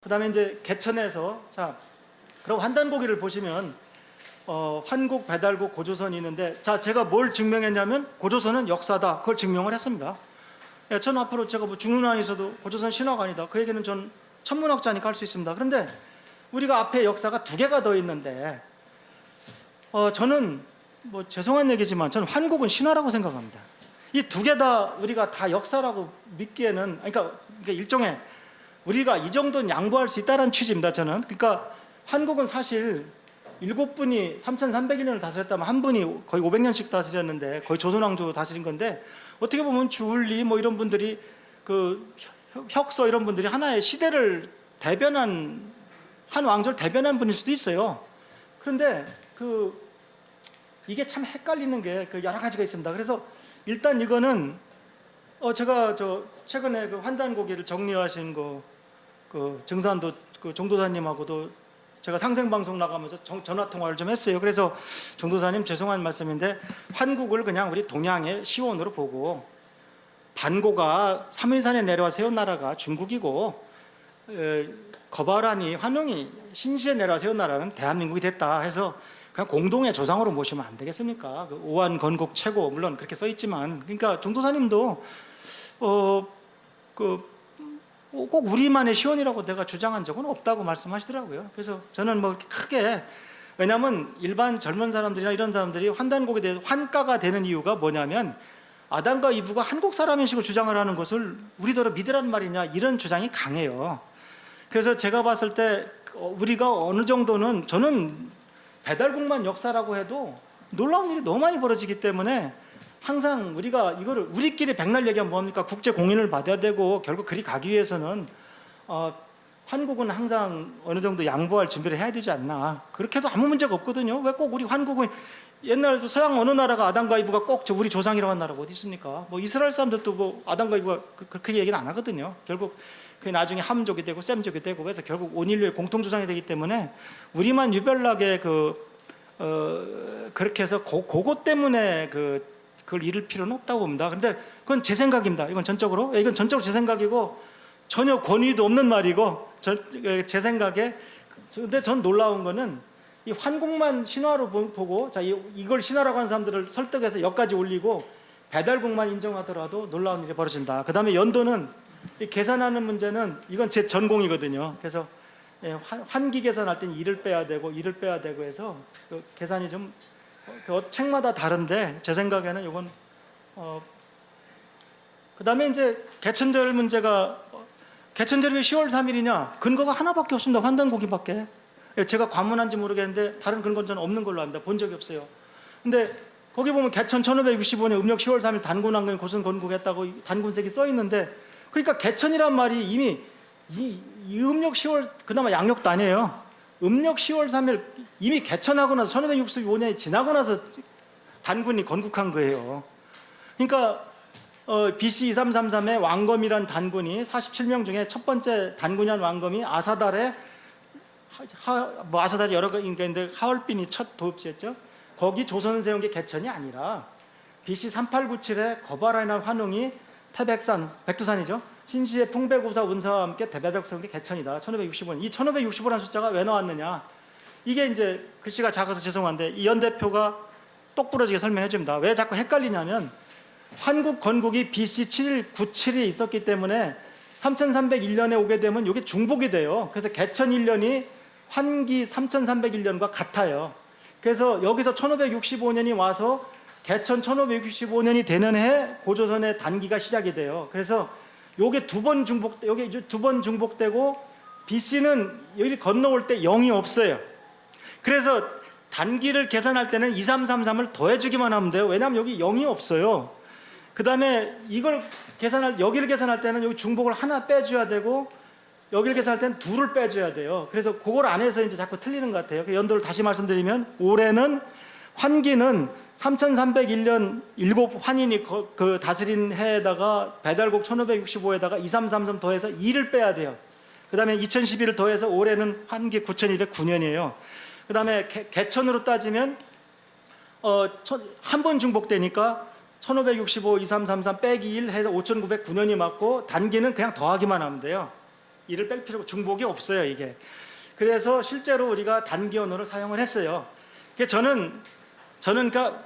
그다음에 이제 개천에서 자, 그럼 환단고기를 보시면 환국, 배달국, 고조선이 있는데 자, 제가 뭘 증명했냐면 고조선은 역사다. 그걸 증명을 했습니다. 예, 저는 앞으로 제가 뭐 죽는 한이 있어도 고조선 신화가 아니다. 그 얘기는 전 천문학자니까 할 수 있습니다. 그런데 우리가 앞에 역사가 두 개가 더 있는데 저는 뭐 죄송한 얘기지만 저는 환국은 신화라고 생각합니다. 이 두 개 다 우리가 다 역사라고 믿기에는 그러니까 일종의 우리가 이 정도는 양보할 수 있다는 취지입니다. 저는 그러니까 한국은 사실 7분이 3300년을 다스렸다면 한 분이 거의 500년씩 다스렸는데 거의 조선왕조 다스린 건데 어떻게 보면 주울리 뭐 이런 분들이 그 혁서 이런 분들이 하나의 시대를 대변한 한 왕조를 대변한 분일 수도 있어요. 그런데 이게 참 헷갈리는 게 여러 가지가 있습니다. 그래서 일단 이거는 제가 최근에 그 환단고기를 정리하신 그 정산도 그 정도사님하고도 제가 상생방송 나가면서 전화 통화를 좀 했어요. 그래서 정도사님 죄송한 말씀인데 환국을 그냥 우리 동양의 시원으로 보고 반고가 삼위산에 내려와 세운 나라가 중국이고 거바라니 환웅이 신시에 내려와 세운 나라는 대한민국이 됐다 해서 그냥 공동의 조상으로 모시면 안 되겠습니까? 그 오한 건국 최고 물론 그렇게 써 있지만 그러니까 정도사님도 꼭 우리만의 시원이라고 내가 주장한 적은 없다고 말씀하시더라고요. 그래서 저는 뭐 크게 왜냐하면 일반 젊은 사람들이나 이런 사람들이 환단곡에 대해서 환가가 되는 이유가 뭐냐면 아담과 이브가 한국 사람인 식으로 주장을 하는 것을 우리더러 믿으란 말이냐 이런 주장이 강해요. 그래서 제가 봤을 때 우리가 어느 정도는 저는 배달국만 역사라고 해도 놀라운 일이 너무 많이 벌어지기 때문에 항상 우리가 이거를 우리끼리 백날 얘기하면 뭐합니까? 국제 공인을 받아야 되고 결국 그리 가기 위해서는 한국은 항상 어느 정도 양보할 준비를 해야 되지 않나. 그렇게 해도 아무 문제가 없거든요. 왜 꼭 우리 한국은 옛날에도 서양 어느 나라가 아담과 이브가 꼭 우리 조상이라고 한 나라가 어디 있습니까? 뭐 이스라엘 사람들도 뭐 아담과 이브가 그렇게 얘기는 안 하거든요. 결국 그게 나중에 함족이 되고 셈족이 되고 그래서 결국 온 인류의 공통 조상이 되기 때문에 우리만 유별나게 그렇게 해서 그것 때문에 그걸 잃을 필요는 없다고 봅니다. 근데 그건 제 생각입니다. 이건 전적으로 제 생각이고 전혀 권위도 없는 말이고 제 생각에. 근데 전 놀라운 거는 이 환국만 신화로 보고 자 이걸 신화라고 하는 사람들을 설득해서 여기까지 올리고 배달국만 인정하더라도 놀라운 일이 벌어진다. 그 다음에 연도는 이 계산하는 문제는 이건 제 전공이거든요. 그래서 환기 계산할 때는 일을 빼야 되고 해서 그 계산이 좀 책마다 다른데 제 생각에는 이건 그 다음에 이제 개천절 문제가 개천절이 왜 10월 3일이냐 근거가 하나밖에 없습니다. 환단고기밖에. 제가 관문한지 모르겠는데 다른 근거는 저는 없는 걸로 압니다. 본 적이 없어요. 근데 거기 보면 개천 1565년 음력 10월 3일 단군왕건이 고선 건국했다고 단군색이 써 있는데 그러니까 개천이란 말이 이미 이 음력 10월 그나마 양력도 아니에요. 음력 10월 3일 이미 개천하고 나서 1565년이 지나고 나서 단군이 건국한 거예요. 그러니까 BC 2333에 왕검이란 단군이 47명 중에 첫 번째 단군이란 왕검이 아사달에 아사달이 여러 개인가 있는데 하얼빈이 첫 도읍지였죠. 거기 조선을 세운 게 개천이 아니라 BC 3897에 거바라이라는 환웅이 태백산, 백두산이죠. 신시의 풍배고사 운사와 함께 대배덕 세운 게 개천이다. 1565년. 이 1565라는 숫자가 왜 나왔느냐? 이게 이제 글씨가 작아서 죄송한데 이 연대표가 똑부러지게 설명해 줍니다. 왜 자꾸 헷갈리냐면 한국 건국이 BC 7197이 있었기 때문에 3301년에 오게 되면 이게 중복이 돼요. 그래서 개천 1년이 환기 3301년과 같아요. 그래서 여기서 1565년이 와서 개천 1565년이 되는 해 고조선의 단기가 시작이 돼요. 그래서 요게 두 번 중복되고 BC는 여기 건너올 때 0이 없어요. 그래서 단기를 계산할 때는 2333을 더해주기만 하면 돼요. 왜냐하면 여기 0이 없어요. 그 다음에 여기를 계산할 때는 여기 중복을 하나 빼줘야 되고 여기를 계산할 때는 둘을 빼줘야 돼요. 그래서 그걸 안 해서 이제 자꾸 틀리는 것 같아요. 그 연도를 다시 말씀드리면 올해는 환기는 3301년 7환인이 그 다스린 해에다가 배달국 1565에다가 2333 더해서 2를 빼야 돼요. 그 다음에 2011을 더해서 올해는 환기 9209년이에요. 그 다음에 개천으로 따지면 한 번 중복되니까 1565, 2333 빼기 1 해서 5909년이 맞고 단기는 그냥 더하기만 하면 돼요. 이를 뺄 필요가 중복이 없어요, 이게. 그래서 실제로 우리가 단기 언어를 사용을 했어요. 그러니까 저는 그러니까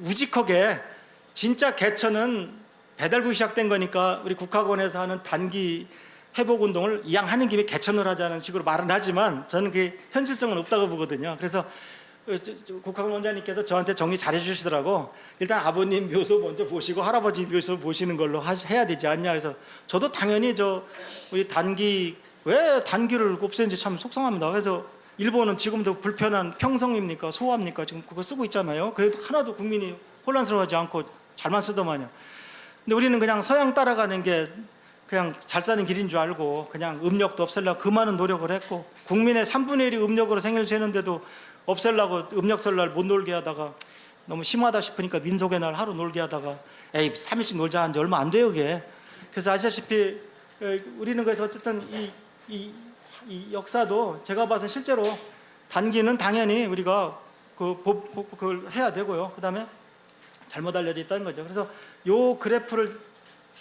우직하게 진짜 개천은 배달국이 시작된 거니까 우리 국학원에서 하는 단기 회복 운동을 이왕 하는 김에 개천을 하자는 식으로 말은 하지만 저는 그게 현실성은 없다고 보거든요. 그래서 국학원 원장님께서 저한테 정리 잘 해주시더라고. 일단 아버님 묘소 먼저 보시고 할아버지 묘소 보시는 걸로 해야 되지 않냐. 그래서 저도 당연히 우리 단기 왜 단기를 없애는지 참 속상합니다. 그래서 일본은 지금도 불편한 평성입니까 소화입니까 지금 그거 쓰고 있잖아요. 그래도 하나도 국민이 혼란스러워하지 않고 잘만 쓰더만요. 근데 우리는 그냥 서양 따라가는 게 그냥 잘 사는 길인 줄 알고 그냥 음력도 없애려고 그 많은 노력을 했고 국민의 3분의 1이 음력으로 생일을 세는데도 없애려고 음력 설날 못 놀게 하다가 너무 심하다 싶으니까 민속의 날 하루 놀게 하다가 에이 3일씩 놀자 한 지 얼마 안 돼요 그게. 그래서 아시다시피 우리는 그래서 어쨌든 이 역사도 제가 봐서 실제로 단기는 당연히 우리가 그걸 해야 되고요. 그다음에 잘못 알려져 있다는 거죠. 그래서 요 그래프를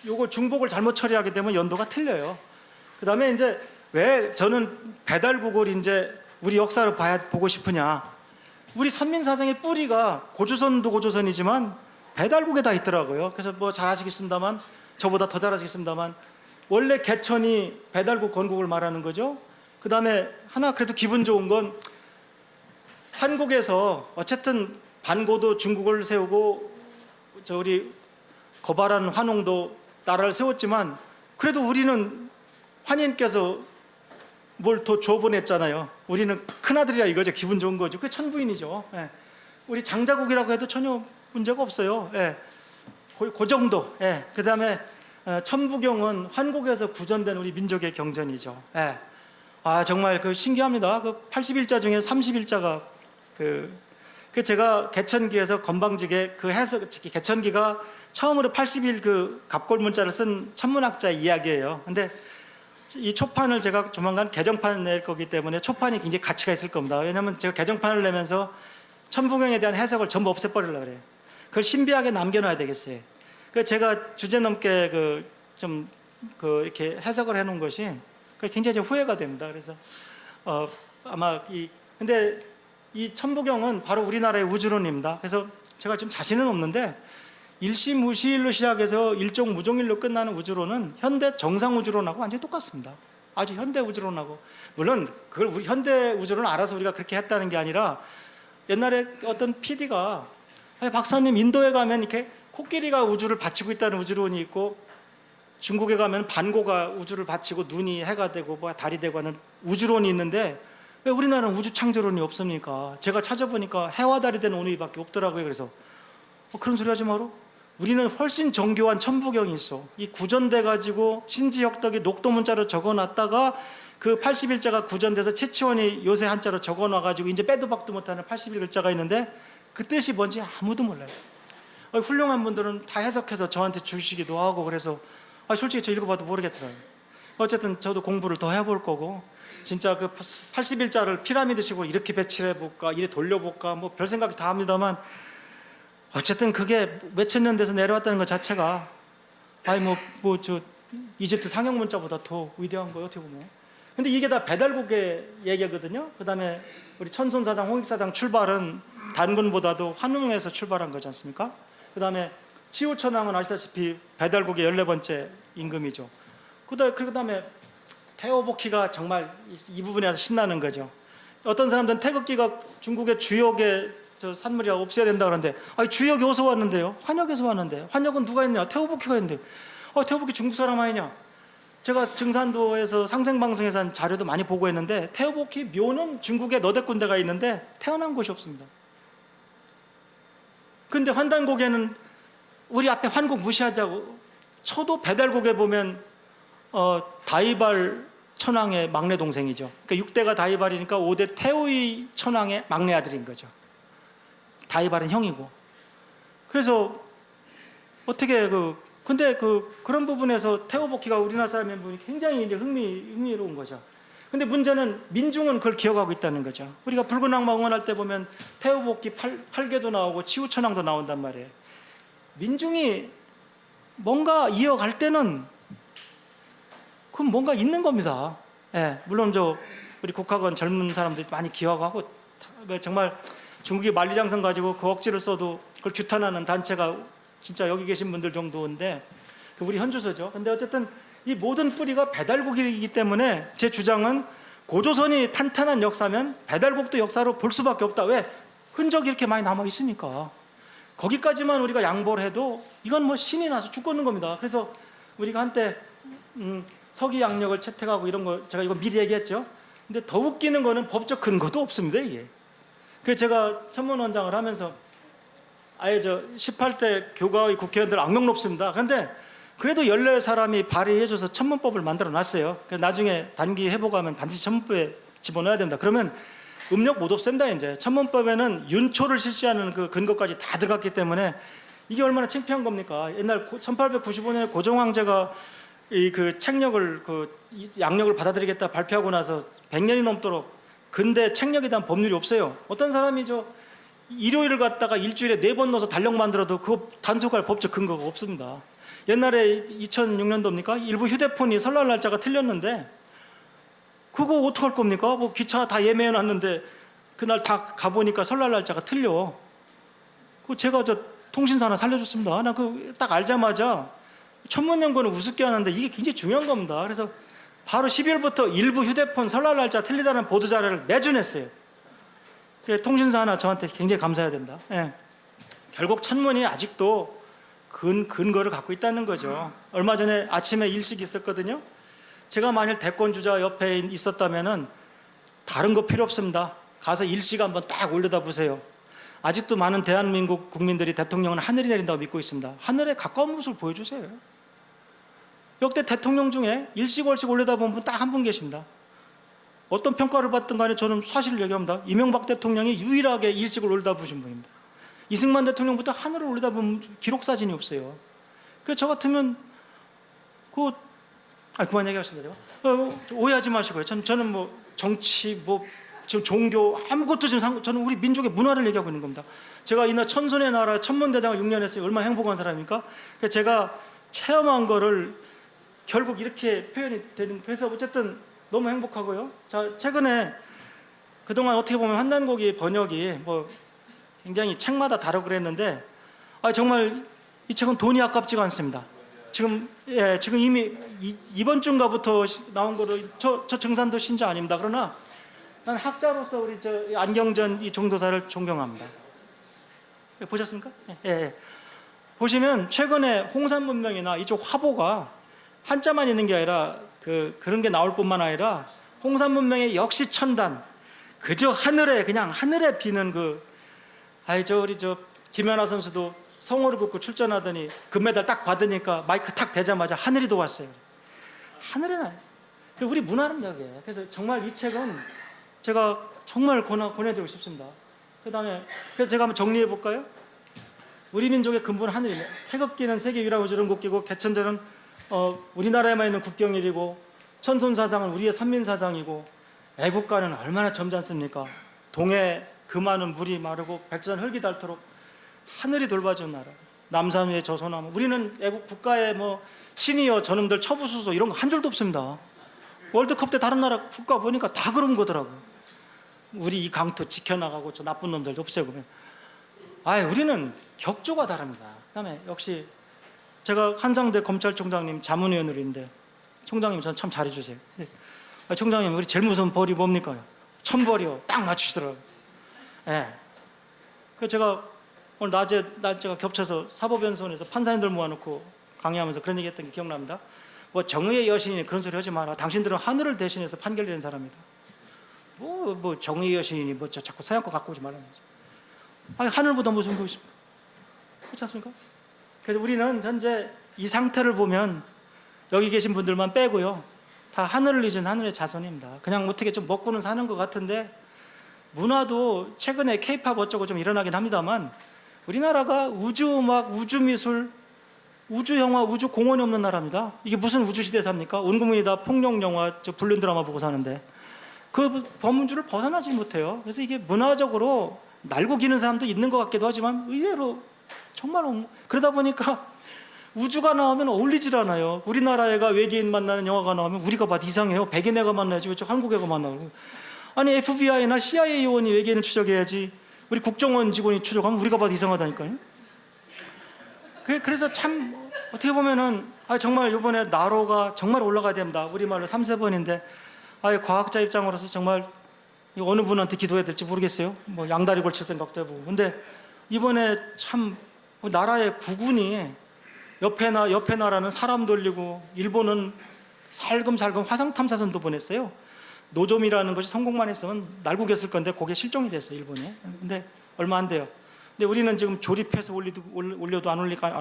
요걸 중복을 잘못 처리하게 되면 연도가 틀려요. 그다음에 이제 왜 저는 배달국을 이제 우리 역사를 보고 싶으냐. 우리 선민사상의 뿌리가 고조선도 고조선이지만 배달국에 다 있더라고요. 그래서 뭐 잘 아시겠습니다만 저보다 더 잘 아시겠습니다만 원래 개천이 배달국 건국을 말하는 거죠. 그 다음에 하나 그래도 기분 좋은 건 한국에서 어쨌든 반고도 중국을 세우고 우리 거발한 환웅도 나라를 세웠지만 그래도 우리는 환인께서 뭘 더 줘보냈잖아요. 우리는 큰아들이라 이거죠. 기분 좋은 거죠. 그게 천부인이죠. 예. 우리 장자국이라고 해도 전혀 문제가 없어요. 예. 그 정도. 예. 그 다음에 천부경은 환국에서 구전된 우리 민족의 경전이죠. 예. 아 정말 신기합니다. 80일자 중에 30일자가 제가 개천기에서 건방지게 개천기가 처음으로 80일 갑골문자를 쓴 천문학자의 이야기예요. 근데 이 초판을 제가 조만간 개정판 낼 거기 때문에 초판이 굉장히 가치가 있을 겁니다. 왜냐하면 제가 개정판을 내면서 천부경에 대한 해석을 전부 없애버리려고 그래요. 그걸 신비하게 남겨놔야 되겠어요. 그래서 제가 주제넘게 이렇게 해석을 해놓은 것이 굉장히 후회가 됩니다. 그래서 아마 근데 이 천부경은 바로 우리나라의 우주론입니다. 그래서 제가 지금 자신은 없는데 일시무시일로 시작해서 일종무종일로 끝나는 우주론은 현대 정상우주론하고 완전히 똑같습니다. 아주 현대 우주론하고 물론 그걸 우리 현대 우주론을 알아서 우리가 그렇게 했다는 게 아니라 옛날에 어떤 PD가 박사님 인도에 가면 이렇게 코끼리가 우주를 받치고 있다는 우주론이 있고 중국에 가면 반고가 우주를 받치고 눈이 해가 되고 달이 되고 하는 우주론이 있는데 왜 우리나라는 우주 창조론이 없습니까? 제가 찾아보니까 해와 달이 되는 오누이밖에 없더라고요. 그래서 그런 소리 하지 마라. 우리는 훨씬 정교한 천부경이 있어. 이 구전돼 가지고 신지역덕이 녹도문자로 적어놨다가 그 80일자가 구전돼서 채치원이 요새 한자로 적어놔가지고 이제 빼도 박도 못하는 80일자가 있는데 그 뜻이 뭔지 아무도 몰라요. 훌륭한 분들은 다 해석해서 저한테 주시기도 하고 그래서 솔직히 저 읽어봐도 모르겠더라고요. 어쨌든 저도 공부를 더 해볼 거고 진짜 80일자를 피라미드식으로 이렇게 배치해볼까 이렇게 돌려볼까 뭐 별 생각이 다 합니다만 어쨌든 그게 몇천 년 돼서 내려왔다는 것 자체가 이집트 상형 문자보다 더 위대한 거예요 어떻게 보면. 근데 이게 다 배달국의 얘기거든요. 그 다음에 우리 천손사상 홍익사상 출발은 단군보다도 환웅에서 출발한 거지 않습니까? 그 다음에 치우천왕은 아시다시피 배달국의 14번째 임금이죠. 그 다음에 태오복희가 정말 이 부분에 서 신나는 거죠. 어떤 사람들은 태극기가 중국의 주역의 산물이 없애야 된다 그러는데 주역이 어디서 왔는데요? 환역에서 왔는데 환역은 누가 했냐? 태오복희가 했는데 태오복희 중국 사람 아니냐? 제가 증산도에서 상생방송에서 한 자료도 많이 보고 했는데 태오복희 묘는 중국에 너댓 군데가 있는데 태어난 곳이 없습니다. 근데 환단곡에는 우리 앞에 환곡 무시하자고 쳐도 배달곡에 보면 다이발 천왕의 막내 동생이죠. 그러니까 6대가 다이발이니까 5대 태오의 천왕의 막내 아들인 거죠. 다이발은 형이고. 그래서 어떻게 근데 그런 부분에서 태오복희가 우리나라 사람인 분이 굉장히 이제 흥미로운 거죠. 근데 문제는 민중은 그걸 기억하고 있다는 거죠. 우리가 붉은 악마 응원할 때 보면 태오복희 팔계도 나오고 치우천왕도 나온단 말이에요. 민중이 뭔가 이어갈 때는 그건 뭔가 있는 겁니다. 예, 물론 우리 국학원 젊은 사람들이 많이 기여하고 정말 중국이 만리장성 가지고 그 억지를 써도 그걸 규탄하는 단체가 진짜 여기 계신 분들 정도인데 우리 현주소죠. 근데 어쨌든 이 모든 뿌리가 배달국이기 때문에 제 주장은 고조선이 탄탄한 역사면 배달국도 역사로 볼 수밖에 없다. 왜? 흔적이 이렇게 많이 남아 있으니까. 거기까지만 우리가 양보를 해도 이건 뭐 신이 나서 죽겠는 겁니다. 그래서 우리가 한때 서기 양력을 채택하고 이런 거 제가 이거 미리 얘기했죠. 근데 더 웃기는 거는 법적 근거도 없습니다, 이게. 그래서 제가 천문원장을 하면서 아예 18대 교과의 국회의원들 악명 높습니다. 그런데 그래도 14사람이 발의해줘서 천문법을 만들어 놨어요. 그래서 나중에 단기 회복하면 반드시 천문법에 집어넣어야 된다. 그러면 음력 못 없앱니다. 이제 천문법에는 윤초를 실시하는 그 근거까지 다 들어갔기 때문에 이게 얼마나 창피한 겁니까? 옛날 1895년에 고종황제가 그 책력을 양력을 받아들이겠다 발표하고 나서 100년이 넘도록 근대 책력에 대한 법률이 없어요. 어떤 사람이 일요일을 갖다가 일주일에 4번 넣어서 달력 만들어도 그거 단속할 법적 근거가 없습니다. 옛날에 2006년도입니까? 일부 휴대폰이 설날 날짜가 틀렸는데 그거 어떡할 겁니까? 뭐 기차 다 예매해 놨는데 그날 다 가보니까 설날 날짜가 틀려. 그 제가 통신사 하나 살려줬습니다. 나 그 딱 알자마자 천문연구는 우습게 하는데 이게 굉장히 중요한 겁니다. 그래서 바로 12월부터 일부 휴대폰 설날 날짜 틀리다는 보도 자료를 매주 냈어요. 통신사 하나 저한테 굉장히 감사해야 됩니다. 예. 결국 천문이 아직도 근거를 갖고 있다는 거죠. 얼마 전에 아침에 일식이 있었거든요. 제가 만일 대권주자 옆에 있었다면은 다른 거 필요 없습니다. 가서 일식 한번 딱 올려다 보세요. 아직도 많은 대한민국 국민들이 대통령은 하늘이 내린다고 믿고 있습니다. 하늘에 가까운 모습을 보여주세요. 역대 대통령 중에 일식 월식 올려다 본 분 딱 한 분 계십니다. 어떤 평가를 받든 간에 저는 사실을 얘기합니다. 이명박 대통령이 유일하게 일식을 올려다 보신 분입니다. 이승만 대통령부터 하늘을 올려다 본 기록 사진이 없어요. 그래서 저 같으면 그만 얘기하십니다. 오해하지 마시고요. 저는 뭐 정치, 지금 종교 아무것도 저는 우리 민족의 문화를 얘기하고 있는 겁니다. 제가 이날 천손의 나라 천문대장을 6년 했어요. 얼마나 행복한 사람입니까? 그래서 제가 체험한 거를 결국 이렇게 표현이 되는. 그래서 어쨌든 너무 행복하고요. 자, 최근에 그동안 어떻게 보면 한단고기 번역이 굉장히 책마다 다르고 그랬는데 정말 이 책은 돈이 아깝지가 않습니다. 지금 이미 이번 주인가부터 나온 거로 저 증산도 신자 아닙니다. 그러나 난 학자로서 우리 안경전 이 종도사를 존경합니다. 보셨습니까? 예. 보시면 최근에 홍산 문명이나 이쪽 화보가 한자만 있는 게 아니라 그런 게 나올 뿐만 아니라 홍산 문명의 역시 천단, 그저 하늘에 비는 우리 김연아 선수도 성호를 긋고 출전하더니 금메달 딱 받으니까 마이크 탁 대자마자 하늘이 도왔어요. 하늘에 나요. 우리 문화입니다. 그래서 정말 이 책은 제가 정말 권해드리고 싶습니다. 그다음에 그래서 제가 한번 정리해 볼까요? 우리 민족의 근본은 하늘입니다. 태극기는 세계 유일한 우주론국기고 개천절은 우리나라에만 있는 국경일이고 천손사상은 우리의 선민사상이고 애국가는 얼마나 점잖습니까? 동해 그 많은 물이 마르고 백두산 흙이 닳도록 하늘이 돌봐준 나라. 남산 위에 저소나무. 우리는 애국 국가의 신이여 저놈들 처부수소 이런 거 한 줄도 없습니다. 월드컵 때 다른 나라 국가 보니까 다 그런 거더라고요. 우리 이 강토 지켜나가고 저 나쁜 놈들 없애고. 우리는 격조가 다릅니다. 그다음에 역시 제가 한상대 검찰총장님 자문위원으로 있는데 총장님 전 참 잘해주세요. 총장님 우리 제일 무서운 벌이 뭡니까? 천벌이요. 딱 맞추시더라고요. 예. 그 제가 오늘 낮에 날짜가 겹쳐서 사법연수원에서 판사님들 모아놓고 강의하면서 그런 얘기했던 게 기억납니다. 정의의 여신이 그런 소리 하지 마라. 당신들은 하늘을 대신해서 판결되는 사람이다. 정의의 여신이 자꾸 서양 거 갖고 오지 말라는 거죠. 하늘보다 무서운 거 있습니다. 그렇지 않습니까? 그래서 우리는 현재 이 상태를 보면 여기 계신 분들만 빼고요. 다 하늘을 잊은 하늘의 자손입니다. 그냥 어떻게 좀 먹고는 사는 것 같은데 문화도 최근에 케이팝 어쩌고 좀 일어나긴 합니다만 우리나라가 우주음악, 우주미술, 우주영화, 우주공원이 없는 나라입니다. 이게 무슨 우주시대 삽니까? 온 국민이 다 폭력영화, 불륜 드라마 보고 사는데 그 범주를 벗어나지 못해요. 그래서 이게 문화적으로 날고 기는 사람도 있는 것 같기도 하지만 의외로 정말 그러다 보니까 우주가 나오면 어울리질 않아요. 우리나라 애가 외계인 만나는 영화가 나오면 우리가 봐도 이상해요. 백인 애가 만나야지 왜 저 한국 애가 만나고. 아니 FBI나 CIA 요원이 외계인을 추적해야지 우리 국정원 직원이 추적하면 우리가 봐도 이상하다니까요. 그래서 참 어떻게 보면은 정말 이번에 나로가 정말 올라가야 됩니다. 우리말로 3세번인데 과학자 입장으로서 정말 어느 분한테 기도해야 될지 모르겠어요. 뭐 양다리 걸칠 생각도 해보고. 근데 이번에 참 나라의 국군이 옆에 나라는 사람 돌리고 일본은 살금살금 화성 탐사선도 보냈어요. 노점이라는 것이 성공만 했으면 날고겼을 건데 그게 실종이 됐어요, 일본에. 근데 얼마 안 돼요. 근데 우리는 지금 조립해서 올려도 안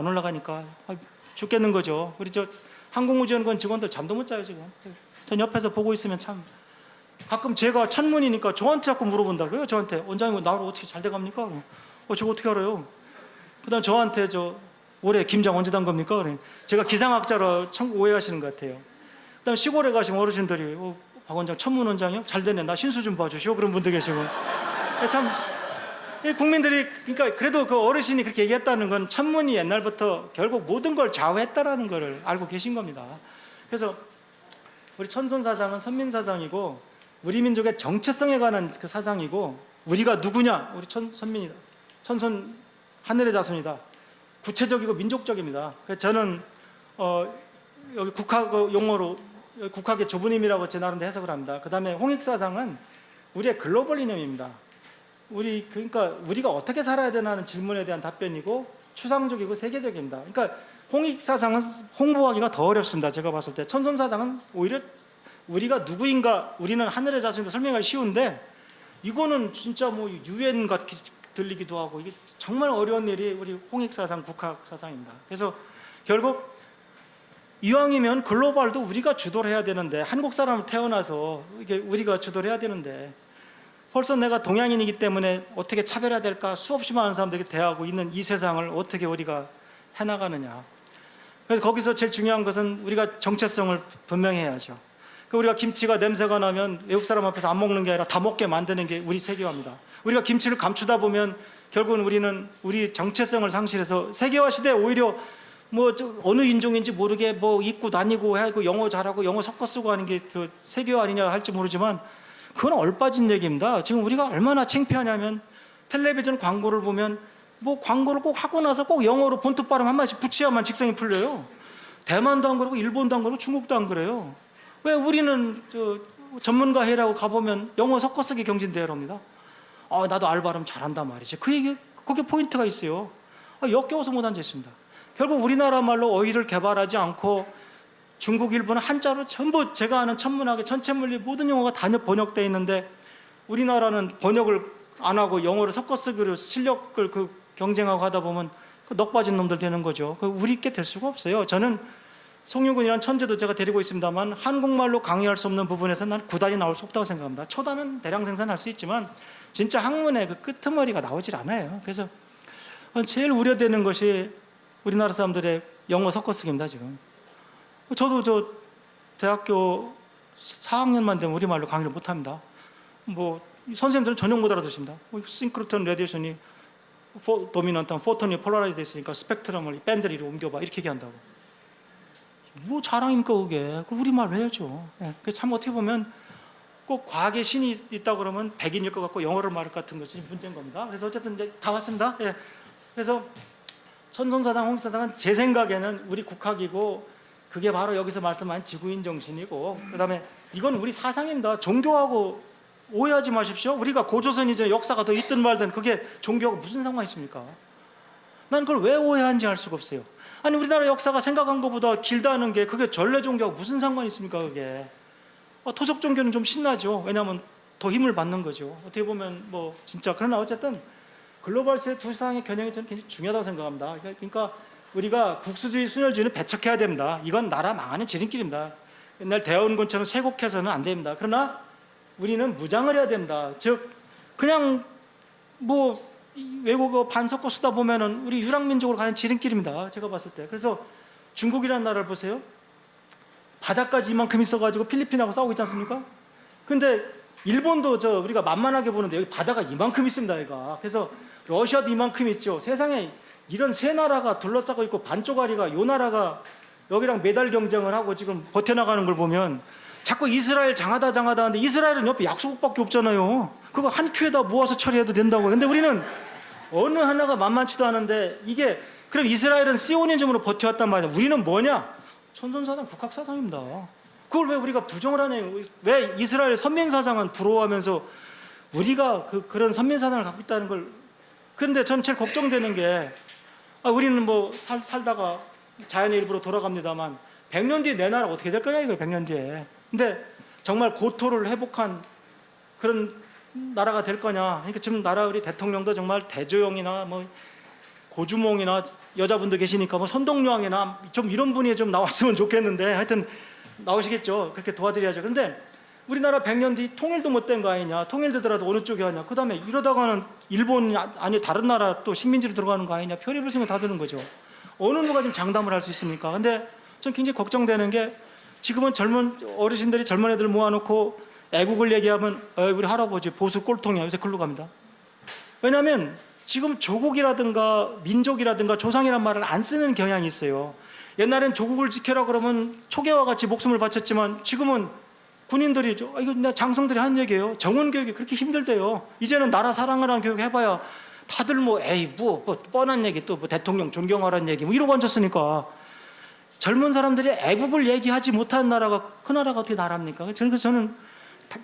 올라가니까 죽겠는 거죠. 우리 저 항공우주연구원 직원들 잠도 못 자요 지금. 전 옆에서 보고 있으면 참 가끔 제가 천문이니까 저한테 자꾸 물어본다고요. 저한테 원장님 나로 어떻게 잘 돼갑니까? 저거 어떻게 알아요? 그다음 저한테 올해 김장 언제 단 겁니까? 그래. 제가 기상학자로 오해하시는 것 같아요. 그다음 시골에 가시면 어르신들이 박 원장 천문 원장이요? 잘 되네. 나 신수 좀 봐주시오. 그런 분들 계시고. 참 국민들이 그러니까 그래도 그 어르신이 그렇게 얘기했다는 건 천문이 옛날부터 결국 모든 걸 좌우했다라는 걸 알고 계신 겁니다. 그래서 우리 천손 사상은 선민 사상이고 우리 민족의 정체성에 관한 그 사상이고 우리가 누구냐? 우리 선민이다. 천손 하늘의 자손이다. 구체적이고 민족적입니다. 그래서 저는 여기 국학 용어로 국학의 조부님이라고 제 나름대로 해석을 합니다. 그 다음에 홍익사상은 우리의 글로벌 이념입니다. 그러니까 우리가 어떻게 살아야 되나는 질문에 대한 답변이고 추상적이고 세계적입니다. 그러니까 홍익사상은 홍보하기가 더 어렵습니다. 제가 봤을 때 천손사상은 오히려 우리가 누구인가, 우리는 하늘의 자손이다 설명하기 쉬운데 이거는 진짜 뭐 유엔 같이 들리기도 하고 이게 정말 어려운 일이 우리 홍익사상, 국학사상입니다. 그래서 결국 이왕이면 글로벌도 우리가 주도를 해야 되는데 한국 사람으로 태어나서 이게 우리가 주도를 해야 되는데 벌써 내가 동양인이기 때문에 어떻게 차별화될까 수없이 많은 사람들이 대하고 있는 이 세상을 어떻게 우리가 해나가느냐. 그래서 거기서 제일 중요한 것은 우리가 정체성을 분명히 해야죠. 우리가 김치가 냄새가 나면 외국 사람 앞에서 안 먹는 게 아니라 다 먹게 만드는 게 우리 세계화입니다. 우리가 김치를 감추다 보면 결국은 우리는 우리 정체성을 상실해서 세계화 시대에 오히려 뭐 어느 인종인지 모르게 뭐 입고 다니고 하고 영어 잘하고 영어 섞어 쓰고 하는 게 그 세계화 아니냐 할지 모르지만 그건 얼빠진 얘기입니다. 지금 우리가 얼마나 창피하냐면 텔레비전 광고를 보면 뭐 광고를 꼭 하고 나서 꼭 영어로 본토 발음 한 마디씩 붙여야만 직성이 풀려요. 대만도 안 그러고 일본도 안 그러고 중국도 안 그래요. 왜 우리는 전문가 회의라고 가보면 영어 섞어쓰기 경진대회랍니다. 나도 알 발음 잘한단 말이지. 그게 포인트가 있어요. 역겨워서 못 앉아있습니다. 결국 우리나라 말로 어휘를 개발하지 않고 중국, 일본은 한자로 전부 제가 아는 천문학의 천체물리 모든 용어가 다 번역되어 있는데 우리나라는 번역을 안 하고 영어를 섞어쓰기로 실력을 경쟁하고 하다 보면 넋 빠진 놈들 되는 거죠. 우리 있게 될 수가 없어요. 저는 송유근이라는 천재도 제가 데리고 있습니다만 한국말로 강의할 수 없는 부분에서 난 구단이 나올 수 없다고 생각합니다. 초단은 대량 생산할 수 있지만 진짜 학문의 그 끄트머리가 나오질 않아요. 그래서 제일 우려되는 것이 우리나라 사람들의 영어 섞어쓰기입니다. 지금 저도 대학교 4학년만 되면 우리말로 강의를 못합니다. 뭐 선생님들은 전혀 못 알아듣습니다. 싱크로톤 레디에이션이 도미넌트, 포톤이 폴라라이즈 됐으니까 스펙트럼을 밴드를 이리 옮겨봐 이렇게 얘기한다고. 뭐 자랑입니까 그게? 우리말로 해야죠. 그래서 참 어떻게 보면 꼭 과학의 신이 있다 그러면 백인일 것 같고 영어를 말할 것 같은 것이 문제인 겁니다. 그래서 어쨌든 이제 다 왔습니다. 그래서 천손사상, 홍익사상은 제 생각에는 우리 국학이고 그게 바로 여기서 말씀한 지구인 정신이고 그다음에 이건 우리 사상입니다. 종교하고 오해하지 마십시오. 우리가 고조선 이제 역사가 더 있든 말든 그게 종교하고 무슨 상관이 있습니까? 난 그걸 왜 오해하는지 알 수가 없어요. 아니 우리나라 역사가 생각한 것보다 길다는 게 그게 전래 종교하고 무슨 상관이 있습니까 그게? 토속 종교는 좀 신나죠. 왜냐하면 더 힘을 받는 거죠. 어떻게 보면 뭐 진짜 그러나 어쨌든 글로벌세 두 사상의 겨냥이 저는 굉장히 중요하다고 생각합니다. 그러니까 우리가 국수주의, 순혈주의는 배척해야 됩니다. 이건 나라 망하는 지름길입니다. 옛날 대원군처럼 쇄곡해서는 안 됩니다. 그러나 우리는 무장을 해야 됩니다. 즉 그냥 뭐 외국어 반 섞어 쓰다 보면은 우리 유랑민족으로 가는 지름길입니다. 제가 봤을 때. 그래서 중국이라는 나라를 보세요. 바다까지 이만큼 있어가지고 필리핀하고 싸우고 있지 않습니까? 근데 일본도 우리가 만만하게 보는데 여기 바다가 이만큼 있습니다. 얘가. 그래서 러시아도 이만큼 있죠. 세상에 이런 세 나라가 둘러싸고 있고 반쪽아리가 요 나라가 여기랑 메달 경쟁을 하고 지금 버텨나가는 걸 보면 자꾸 이스라엘 장하다 하는데 이스라엘은 옆에 약소국밖에 없잖아요. 그거 한 큐에다 모아서 처리해도 된다고. 근데 우리는 어느 하나가 만만치도 않은데 이게 그럼 이스라엘은 시오니즘으로 버텨왔단 말이야. 우리는 뭐냐? 천선사상 북학사상입니다. 그걸 왜 우리가 부정을 하냐고. 왜 이스라엘 선민사상은 부러워하면서 우리가 그런 선민사상을 갖고 있다는 걸. 그런데 전 제일 걱정되는 게 우리는 뭐 살다가 자연의 일부로 돌아갑니다만 100년 뒤에 내 나라 어떻게 될 거냐 이거예요. 100년 뒤에. 근데 정말 고토를 회복한 그런 나라가 될 거냐. 그러니까 지금 나라 우리 대통령도 정말 대조영이나 뭐 고주몽이나 여자분도 계시니까 뭐 선동여왕이나 좀 이런 분이 좀 나왔으면 좋겠는데 하여튼 나오시겠죠. 그렇게 도와드려야죠. 근데 우리나라 100년 뒤 통일도 못 된 거 아니냐. 통일되더라도 어느 쪽이 하냐. 그 다음에 이러다가는 일본 아니 다른 나라 또 식민지로 들어가는 거 아니냐. 별의별 생각 다 드는 거죠. 어느 누가 좀 장담을 할 수 있습니까? 근데 전 굉장히 걱정되는 게 지금은 젊은 어르신들이 젊은 애들 모아놓고 애국을 얘기하면 우리 할아버지 보수 꼴통이야. 요새 글로 갑니다. 왜냐하면 지금 조국이라든가 민족이라든가 조상이란 말을 안 쓰는 경향이 있어요. 옛날엔 조국을 지켜라 그러면 초계와 같이 목숨을 바쳤지만 지금은 군인들이 이거 장성들이 한 얘기예요. 정원 교육이 그렇게 힘들대요. 이제는 나라 사랑을 하는 교육 해봐야 다들 뭐 뻔한 얘기 또 뭐 대통령 존경하라는 얘기 뭐 이러고 앉았으니까 젊은 사람들이 애국을 얘기하지 못한 나라가 그 나라가 어떻게 나라입니까? 그래서 저는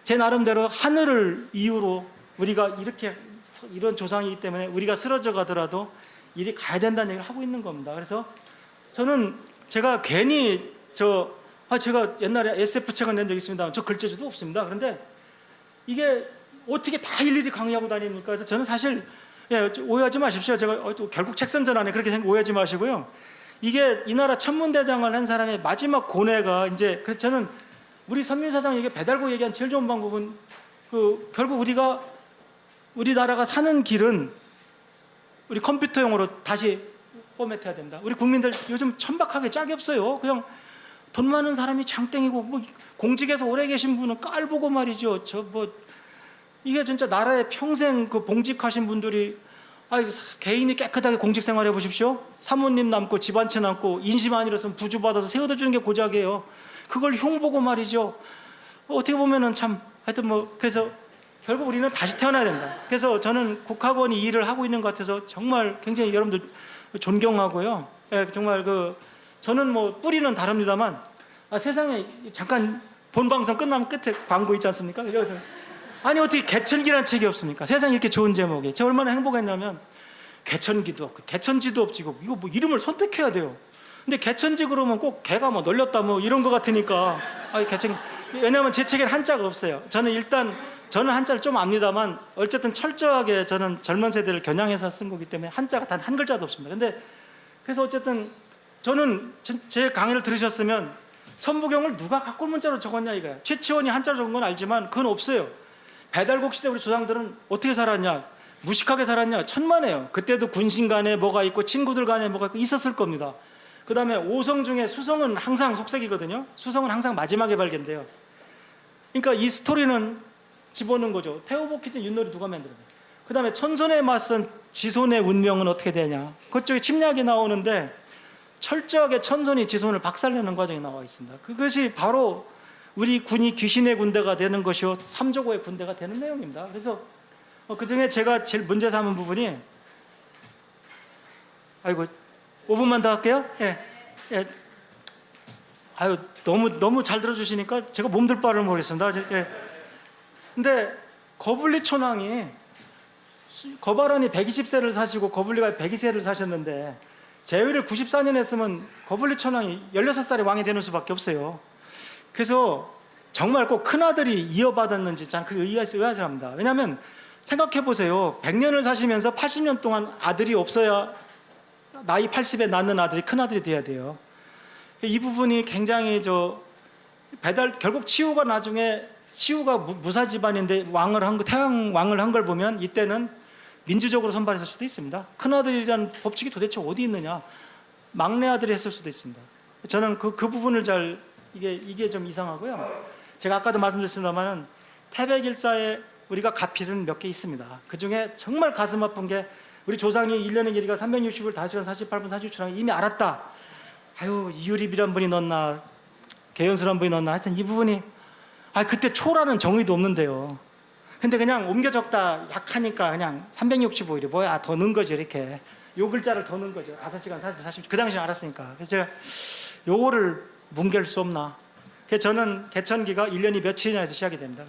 제 나름대로 하늘을 이유로 우리가 이런 조상이기 때문에 우리가 쓰러져 가더라도 이리 가야 된다는 얘기를 하고 있는 겁니다. 그래서 저는 제가 괜히 제가 옛날에 SF 책은 낸 적이 있습니다. 저 글재주도 없습니다. 그런데 이게 어떻게 다 일일이 강의하고 다닙니까? 그래서 저는 사실 오해하지 마십시오. 제가 결국 책 선전 안에 그렇게 오해하지 마시고요. 이게 이 나라 천문대장을 한 사람의 마지막 고뇌가 이제 그래서 저는 우리 선민사상 얘기 배달고 얘기한 제일 좋은 방법은 결국 우리나라가 사는 길은 우리 컴퓨터용으로 다시 포맷해야 된다. 우리 국민들 요즘 천박하게 짝이 없어요. 그냥 돈 많은 사람이 장땡이고 뭐 공직에서 오래 계신 분은 깔보고 말이죠. 이게 진짜 나라에 평생 봉직하신 분들이 개인이 깨끗하게 공직 생활해 보십시오. 사모님 남고 집 한 채 남고 인심 안 잃었으면 부주 받아서 세워다 주는 게 고작이에요. 그걸 흉보고 말이죠. 어떻게 보면은 참 하여튼 그래서 결국 우리는 다시 태어나야 된다. 그래서 저는 국학원이 이 일을 하고 있는 것 같아서 정말 굉장히 여러분들 존경하고요. 정말 저는 뿌리는 다릅니다만 세상에 잠깐 본 방송 끝나면 끝에 광고 있지 않습니까? 아니 어떻게 개천기란 책이 없습니까? 세상에 이렇게 좋은 제목이. 제가 얼마나 행복했냐면 개천기도 없고 개천지도 없지고 이거 이름을 선택해야 돼요. 근데 개천지 그러면 꼭 개가 널렸다 이런 거 같으니까 왜냐하면 제 책에는 한자가 없어요. 저는 한자를 좀 압니다만 어쨌든 철저하게 저는 젊은 세대를 겨냥해서 쓴 거기 때문에 한자가 단 한 글자도 없습니다. 근데 그래서 어쨌든 저는 제 강의를 들으셨으면 천부경을 누가 각골 문자로 적었냐 이거야. 최치원이 한자로 적은 건 알지만 그건 없어요. 배달국 시대 우리 조상들은 어떻게 살았냐? 무식하게 살았냐? 천만에요. 그때도 군신 간에 뭐가 있고 친구들 간에 뭐가 있고 있었을 겁니다. 그 다음에 오성 중에 수성은 항상 속색이거든요. 수성은 항상 마지막에 발견돼요. 그러니까 이 스토리는 집어넣은 거죠. 태호복희진 윷놀이 누가 만들었냐. 그 다음에 천손에 맞선 지손의 운명은 어떻게 되냐. 그쪽에 침략이 나오는데 철저하게 천손이 지손을 박살내는 과정이 나와 있습니다. 그것이 바로 우리 군이 귀신의 군대가 되는 것이요 삼조고의 군대가 되는 내용입니다. 그래서 그중에 제가 제일 문제 삼은 부분이 5분만 더 할게요. 너무 잘 들어주시니까 제가 몸둘 바를 모르겠습니다. 근데 거불리 촌왕이 거발원이 120세를 사시고 거불리가 102세를 사셨는데 제위를 94년 했으면 거불리 촌왕이 16살에 왕이 되는 수밖에 없어요. 그래서 정말 꼭 큰아들이 이어받았는지 저는 그게 의아해서 합니다. 왜냐하면 생각해 보세요. 100년을 사시면서 80년 동안 아들이 없어야 나이 80에 낳는 아들이 큰아들이 돼야 돼요. 이 부분이 굉장히 결국 치우가 무사 집안인데 태왕 왕을 한 걸 보면 이때는 민주적으로 선발했을 수도 있습니다. 큰아들이라는 법칙이 도대체 어디 있느냐. 막내 아들이 했을 수도 있습니다. 저는 그 부분을 이게 좀 이상하고요. 제가 아까도 말씀드렸습니다만은 태백일사에 우리가 가필은 몇 개 있습니다. 그 중에 정말 가슴 아픈 게 우리 조상이 1년의 길이가 360일 5시간 48분 47초라는 이미 알았다. 아유, 이유립이란 분이 넣었나 개연수란 분이 넣었나 하여튼 이 부분이 그때 초라는 정의도 없는데요. 근데 그냥 옮겨 적다 약하니까 그냥 365일이 뭐야 더 넣은 거죠. 이렇게 요 글자를 더 넣은 거죠. 5시간 40그 당시에 알았으니까. 그래서 제가 요거를 뭉갤 수 없나. 그래서 저는 개천기가 1년이 며칠이나 해서 시작이 됩니다.